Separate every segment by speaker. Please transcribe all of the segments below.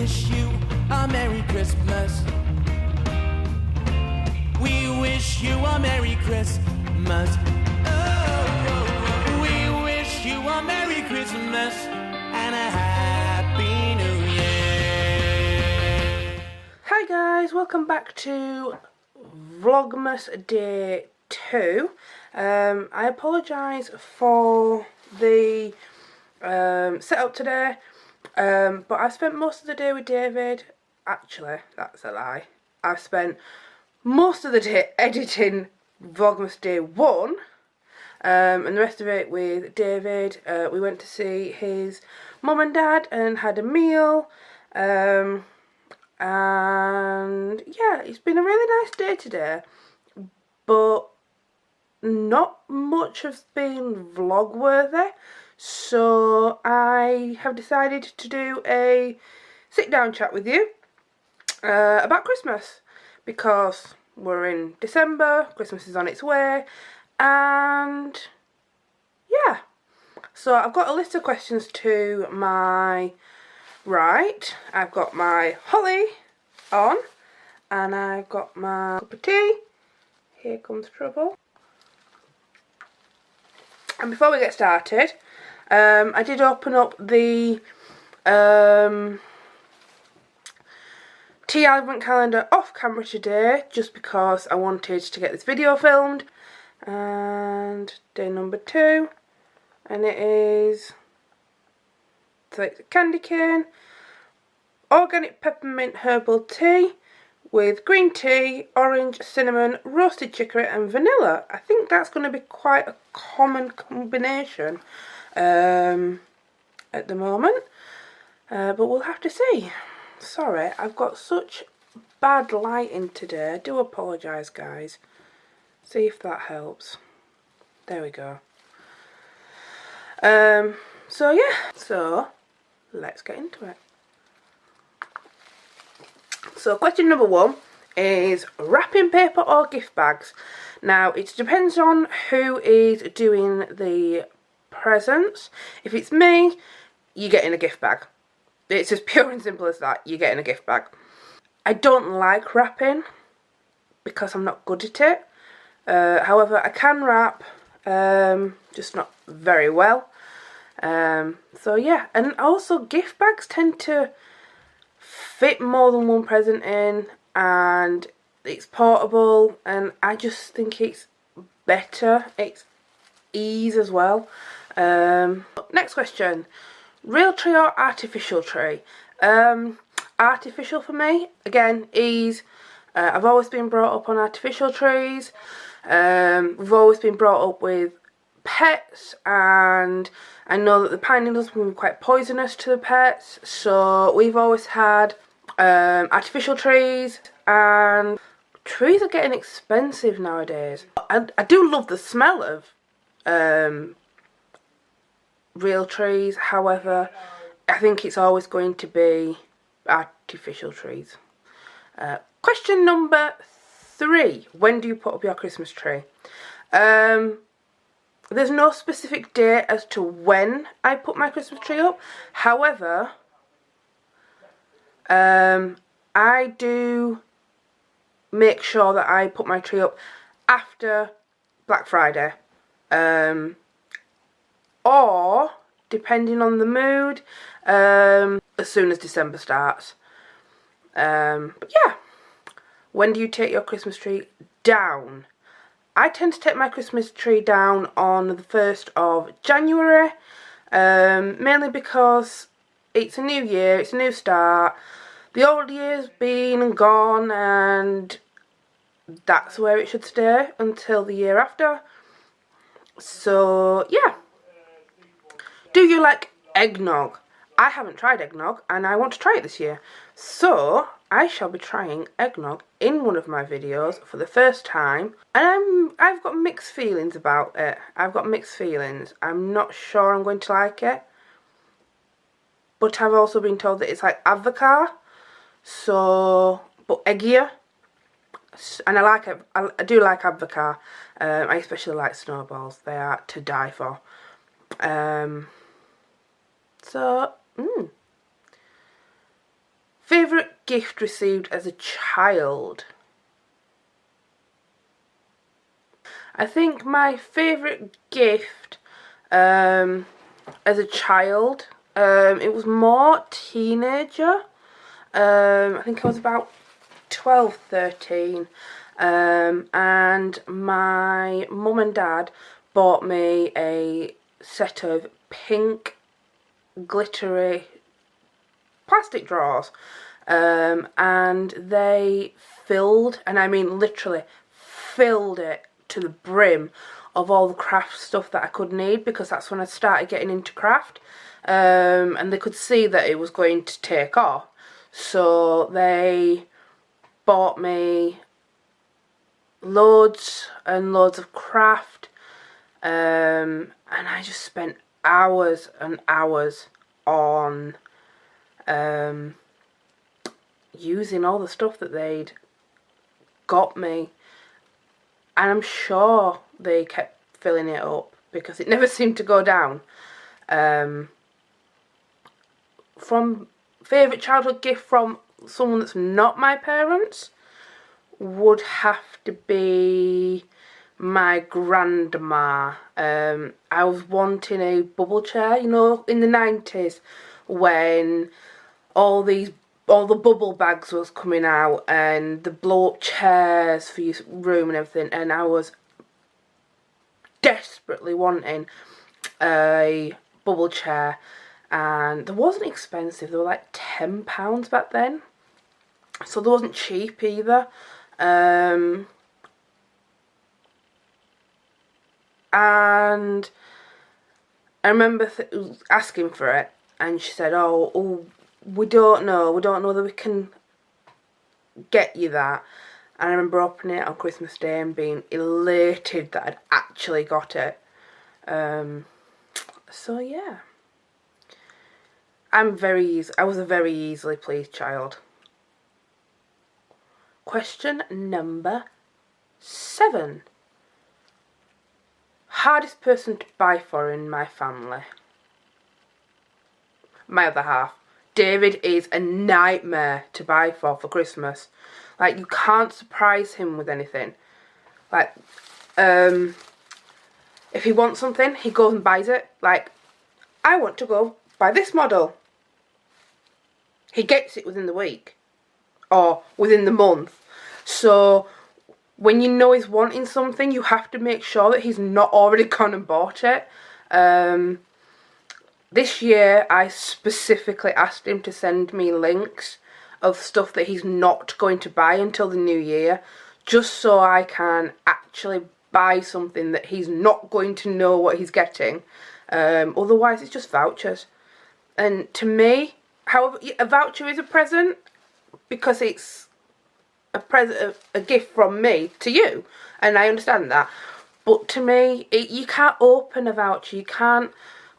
Speaker 1: wish you a Merry Christmas. We wish you a Merry Christmas. Oh, we wish you a Merry Christmas and a Happy New Year.
Speaker 2: Hi guys, welcome back to Vlogmas Day 2. I apologise for the setup today, but I spent most of the day with David. Actually, that's a lie. I've spent most of the day editing Vlogmas Day 1, and the rest of it with David. We went to see his mum and dad and had a meal, and yeah, it's been a really nice day today, but not much has been vlog worthy, so I have decided to do a sit down chat with you about Christmas, because we're in December, Christmas is on its way, and yeah, so I've got a list of questions to my right. I've got my holly on, and I've got my cup of tea. Here comes trouble. And before we get started, I did open up the tea advent calendar off camera today, just because I wanted to get this video filmed. And day number 2, and it is, so it's a candy cane, organic peppermint herbal tea with green tea, orange, cinnamon, roasted chicory and vanilla. I think that's going to be quite a common combination at the moment, but we'll have to see. Sorry, I've got such bad lighting today. I do apologise, guys. See if that helps. There we go. So yeah, so let's get into it. So question number 1 is wrapping paper or gift bags. Now it depends on who is doing the presents. If it's me, you get in a gift bag. It's as pure and simple as that. You get in a gift bag. I don't like wrapping because I'm not good at it. However, I can wrap, just not very well. So yeah, and also gift bags tend to fit more than one present in, and it's portable, and I just think it's better. It's ease as well. Next question. Real tree or artificial tree? Artificial for me. Again, ease. I've always been brought up on artificial trees. We've always been brought up with pets, and I know that the pine needles can be quite poisonous to the pets, so we've always had artificial trees, and trees are getting expensive nowadays. I do love the smell of real trees, however, I think it's always going to be artificial trees. Question number 3. When do you put up your Christmas tree? There's no specific date as to when I put my Christmas tree up. However, I do make sure that I put my tree up after Black Friday. Or, depending on the mood, as soon as December starts. But yeah, when do you take your Christmas tree down? I tend to take my Christmas tree down on the 1st of January, mainly because it's a new year, it's a new start. The old year's been and gone, and that's where it should stay until the year after. So yeah. Do you like eggnog? I haven't tried eggnog, and I want to try it this year. So I shall be trying eggnog in one of my videos for the first time, and I've got mixed feelings about it. I've got mixed feelings. I'm not sure I'm going to like it, but I've also been told that it's like avocado, so but eggier, and I like it. I do like avocado. I especially like snowballs. They are to die for. So gift received as a child. I think my favourite gift as a child, it was more teenager. I think I was about 12, 13. And my mum and dad bought me a set of pink glittery plastic drawers, and they filled, and I mean literally filled it to the brim of all the craft stuff that I could need, because that's when I started getting into craft, and they could see that it was going to take off, so they bought me loads and loads of craft, and I just spent hours and hours on using all the stuff that they'd got me, and I'm sure they kept filling it up because it never seemed to go down. From favourite childhood gift from someone that's not my parents would have to be my grandma. I was wanting a bubble chair, you know, in the 90s when all the bubble bags was coming out and the blow up chairs for your room and everything, and I was desperately wanting a bubble chair, and they wasn't expensive, they were like £10 back then, so they wasn't cheap either. And I remember asking for it, and she said, oh, we don't know that we can get you that. And I remember opening it on Christmas Day and being elated that I'd actually got it. So yeah, I was a very easily pleased child. Question number 7. Hardest person to buy for in my family? My other half. David is a nightmare to buy for Christmas. Like, you can't surprise him with anything. Like, if he wants something, he goes and buys it. Like, I want to go buy this model. He gets it within the week. Or within the month. So when you know he's wanting something, you have to make sure that he's not already gone and bought it. This year I specifically asked him to send me links of stuff that he's not going to buy until the new year, just so I can actually buy something that he's not going to know what he's getting. Otherwise it's just vouchers. And to me, however, a voucher is a present because it's a gift from me to you, and I understand that. But to me, you can't open a voucher, you can't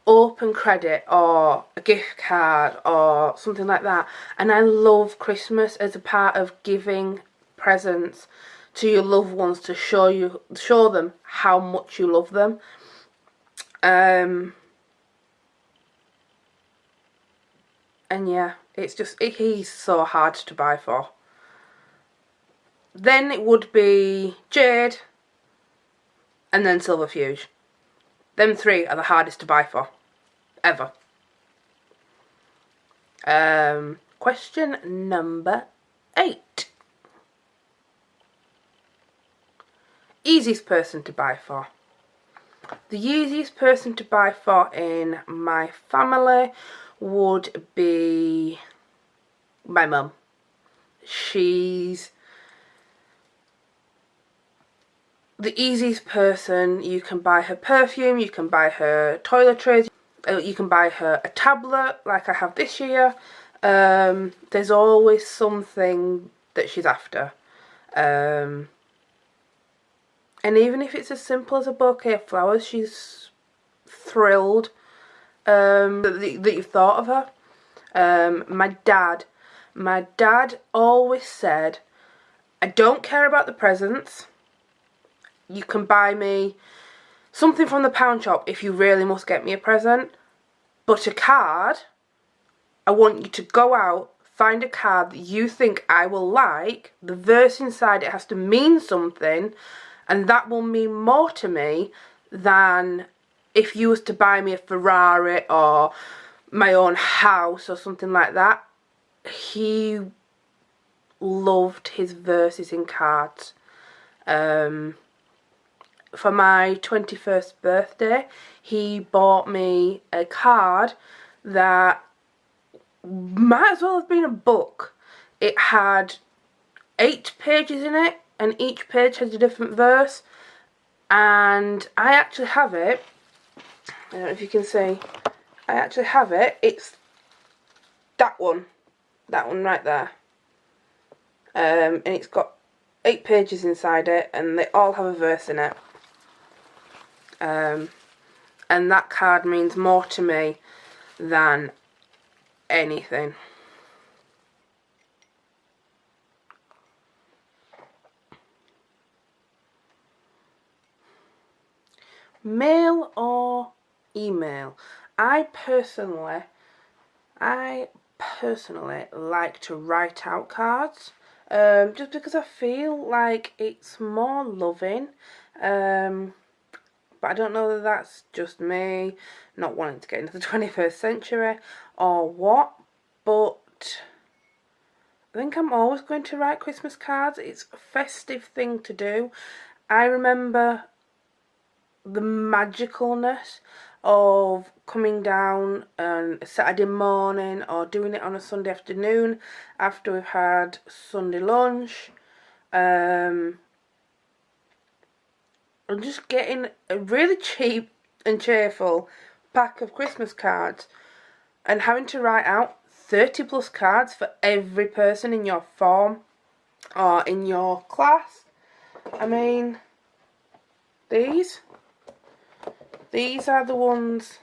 Speaker 2: open credit or a gift card or something like that. And I love Christmas as a part of giving presents to your loved ones to show them how much you love them. And yeah, he's so hard to buy for. Then it would be Jade, and then Silverfuge. Them 3 are the hardest to buy for, ever. Question number 8. Easiest person to buy for. The easiest person to buy for in my family would be my mum. She's the easiest person. You can buy her perfume, you can buy her toiletries, you can buy her a tablet like I have this year. There's always something that she's after. And even if it's as simple as a bouquet of flowers, she's thrilled that you've thought of her. My dad always said, I don't care about the presents. You can buy me something from the pound shop if you really must get me a present. But a card, I want you to go out, find a card that you think I will like. The verse inside it has to mean something, and that will mean more to me than if you was to buy me a Ferrari or my own house or something like that. He loved his verses in cards. For my 21st birthday, he bought me a card that might as well have been a book. It had 8 pages in it, and each page has a different verse. And I actually have it. I don't know if you can see. I actually have it. It's that one right there. And it's got 8 pages inside it, and they all have a verse in it. And that card means more to me than anything. Mail or email? I personally like to write out cards, just because I feel like it's more loving. But I don't know whether that's just me not wanting to get into the 21st century or what, but I think I'm always going to write Christmas cards. It's a festive thing to do. I remember the magicalness of coming down on a Saturday morning or doing it on a Sunday afternoon after we've had Sunday lunch, and just getting a really cheap and cheerful pack of Christmas cards and having to write out 30 plus cards for every person in your form or in your class. I mean, these are the ones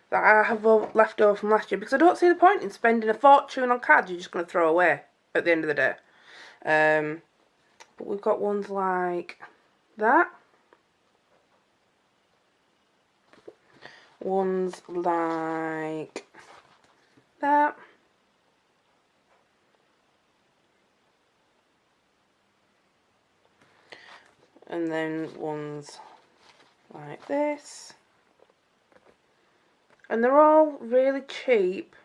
Speaker 2: that I have left over from last year, because I don't see the point in spending a fortune on cards you're just going to throw away at the end of the day. But we've got ones like that. Ones like that. And then ones like this. And they're all really cheap,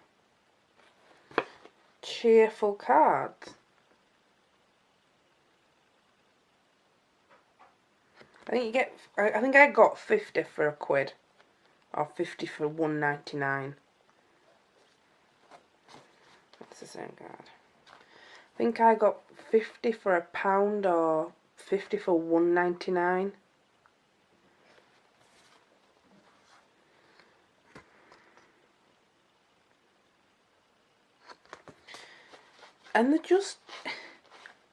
Speaker 2: cheerful cards. I think I got 50 for a quid, or 50 for £1.99. That's the same card. I think I got 50 for £1 or 50 for £1.99. And they're just,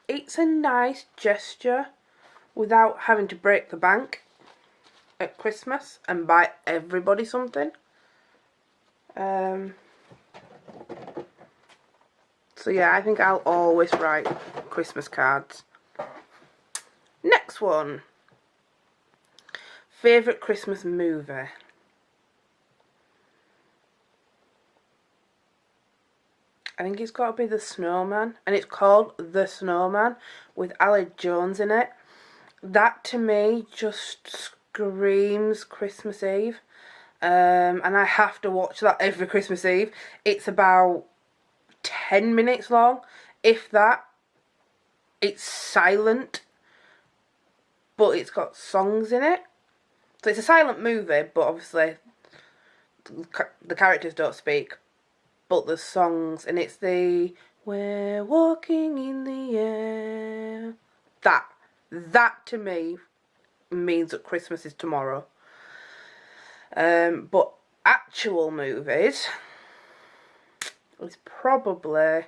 Speaker 2: it's a nice gesture without having to break the bank at Christmas and buy everybody something. So yeah, I think I'll always write Christmas cards. Next one. Favourite Christmas movie? I think it's got to be The Snowman, and it's called The Snowman with Aled Jones in it. That to me just screams Christmas Eve, and I have to watch that every Christmas Eve. It's about 10 minutes long, if that. It's silent, but it's got songs in it. So it's a silent movie, but obviously the characters don't speak. But the songs, and it's the "We're walking in the air." That to me means that Christmas is tomorrow. But actual movies is probably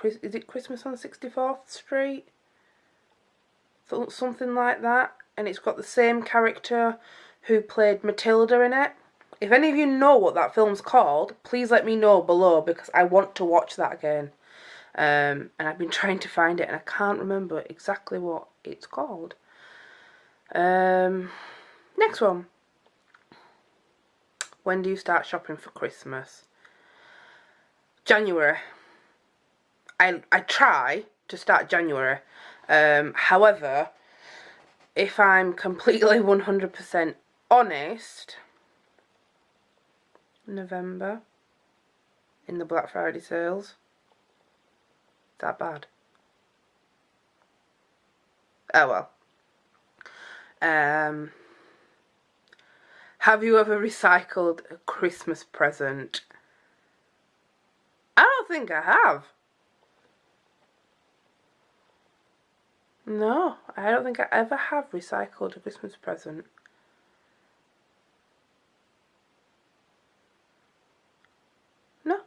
Speaker 2: is it Christmas on 64th Street? Something like that, and it's got the same character who played Matilda in it. If any of you know what that film's called, please let me know below, because I want to watch that again. And I've been trying to find it and I can't remember exactly what it's called. Next one. When do you start shopping for Christmas? January. I try to start January. However, if I'm completely 100% honest, November in the Black Friday sales. Is that bad? Oh well. Have you ever recycled a Christmas present? I don't think I have. No, I don't think I ever have recycled a Christmas present. No,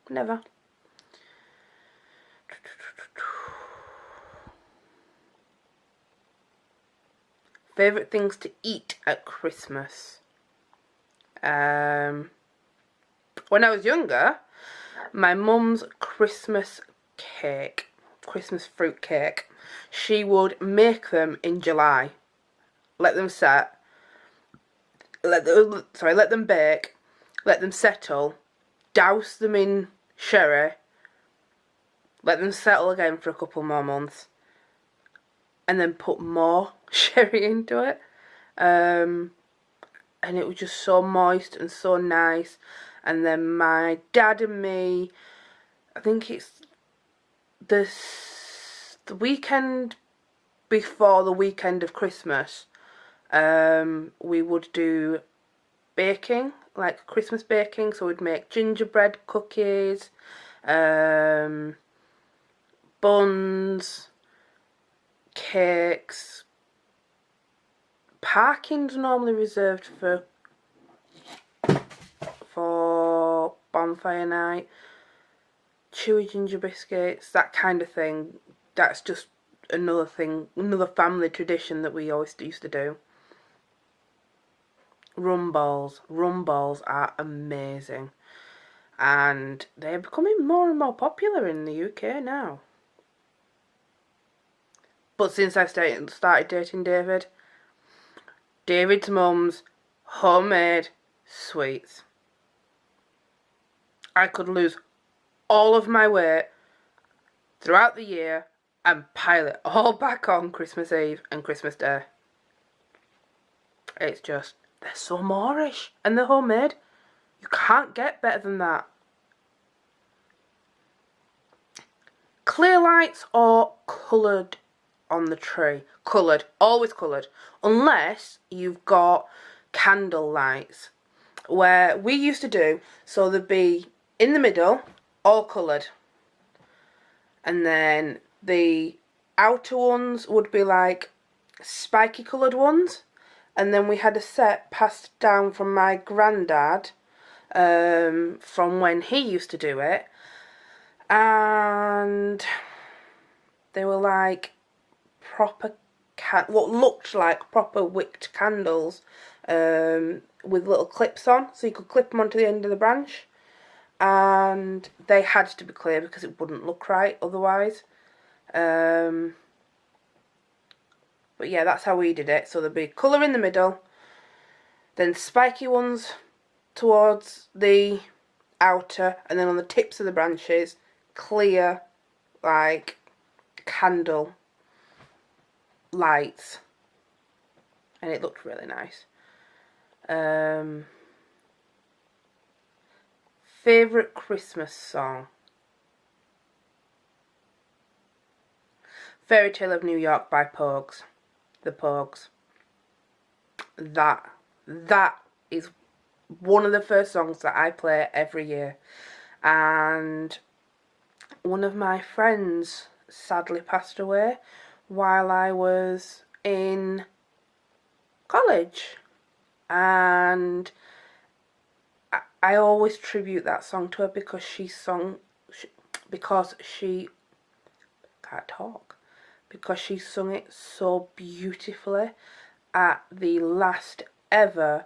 Speaker 2: never. Favourite things to eat at Christmas? When I was younger, my mum's Christmas fruit cake, she would make them in July. Let them set. Let them bake. Let them settle. Douse them in sherry. Let them settle again for a couple more months. And then put more sherry into it. And it was just so moist and so nice. And then my dad and me, I think it's the weekend before the weekend of Christmas, we would do baking, like Christmas baking. So we'd make gingerbread cookies, buns, cakes. Parking's normally reserved for bonfire night. Chewy ginger biscuits, that kind of thing. That's just another thing, another family tradition that we always used to do. Rum balls are amazing, and they're becoming more and more popular in the UK now. But since I started dating David's mum's homemade sweets. I could lose all of my weight throughout the year and pile it all back on Christmas Eve and Christmas Day. It's just, they're so Moorish and they're homemade. You can't get better than that. Clear lights or coloured on the tree? Coloured, always coloured. Unless you've got candle lights. Where we used to do, so there'd be in the middle, all coloured. And then the outer ones would be like spiky coloured ones. And then we had a set passed down from my granddad, from when he used to do it. And they were like proper, what looked like proper wicked candles, with little clips on, so you could clip them onto the end of the branch. And they had to be clear because it wouldn't look right otherwise. But yeah, that's how we did it. So there'd be colour in the middle, then spiky ones towards the outer, and then on the tips of the branches, clear, like candle lights. And it looked really nice. Favourite Christmas song? Fairy Tale of New York by Pogues. The Pogues. That is one of the first songs that I play every year. And one of my friends sadly passed away while I was in college. And I always tribute that song to her because she sung it so beautifully at the last ever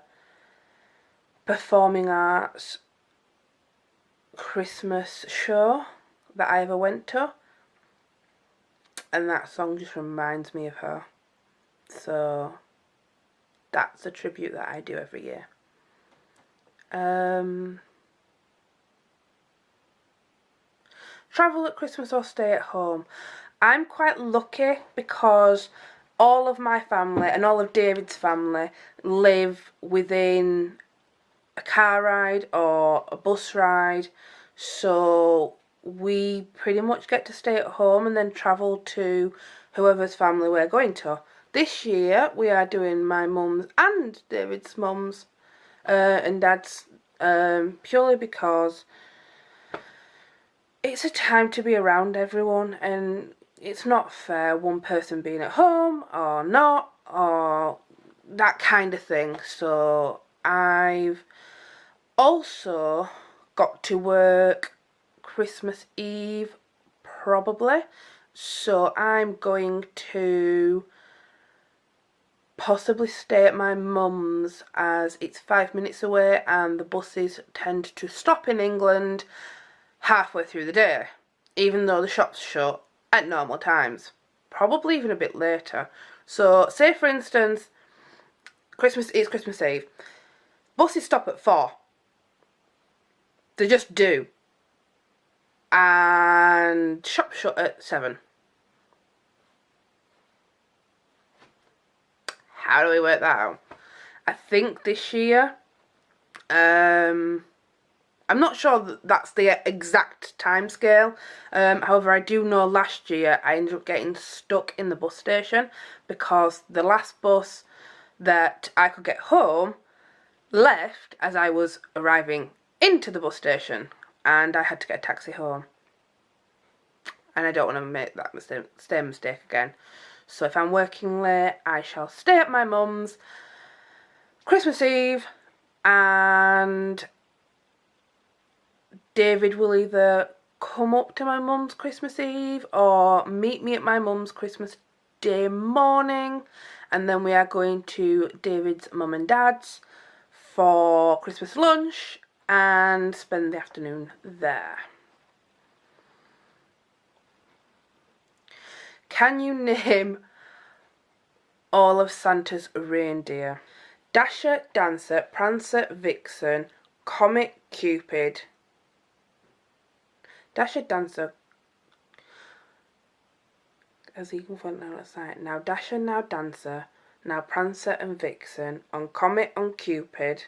Speaker 2: performing arts Christmas show that I ever went to, and that song just reminds me of her. So that's a tribute that I do every year. Travel at Christmas or stay at home. I'm quite lucky because all of my family and all of David's family live within a car ride or a bus ride, so we pretty much get to stay at home and then travel to whoever's family we're going to. This year we are doing my mum's and David's mum's and dad's, purely because it's a time to be around everyone, and it's not fair one person being at home or not, or that kind of thing. So I've also got to work Christmas Eve probably, so I'm going to possibly stay at my mum's as it's 5 minutes away and the buses tend to stop in England halfway through the day, even though the shops shut at normal times, probably even a bit later. So say for instance it's Christmas Eve, buses stop at 4, they just do, and shops shut at 7. How do we work that out? I think this year, I'm not sure that that's the exact time scale. However, I do know last year I ended up getting stuck in the bus station because the last bus that I could get home left as I was arriving into the bus station, and I had to get a taxi home. And I don't want to make that same mistake again. So if I'm working late, I shall stay at my mum's Christmas Eve, and David will either come up to my mum's Christmas Eve or meet me at my mum's Christmas Day morning, and then we are going to David's mum and dad's for Christmas lunch and spend the afternoon there. Can you name all of Santa's reindeer? Dasher, Dancer, Prancer, Vixen, Comet, Cupid. Dasher, Dancer, as you can find out outside. Now Dasher, now Dancer, now Prancer and Vixen, on Comet, on Cupid,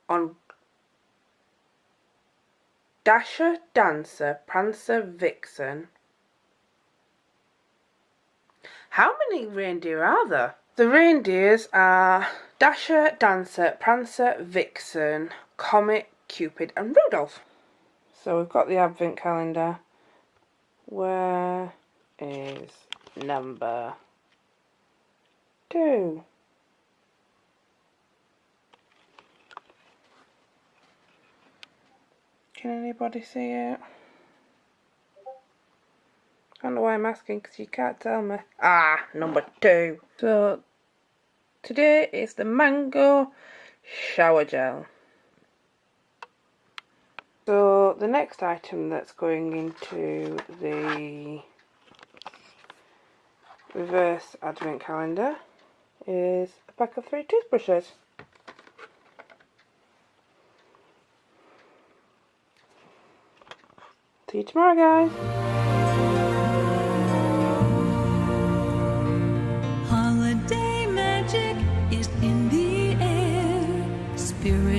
Speaker 2: on Dasher, Dancer, Prancer, Vixen. How many reindeer are there? The reindeers are Dasher, Dancer, Prancer, Vixen, Comet, Cupid and Rudolph. So we've got the advent calendar. Where is number 2? Can anybody see it? I don't know why I'm asking, because you can't tell me. Ah, number 2. So, today is the mango shower gel. So, the next item that's going into the reverse advent calendar is a pack of 3 toothbrushes. See you tomorrow, guys.
Speaker 3: Holiday magic is in the air. Spirit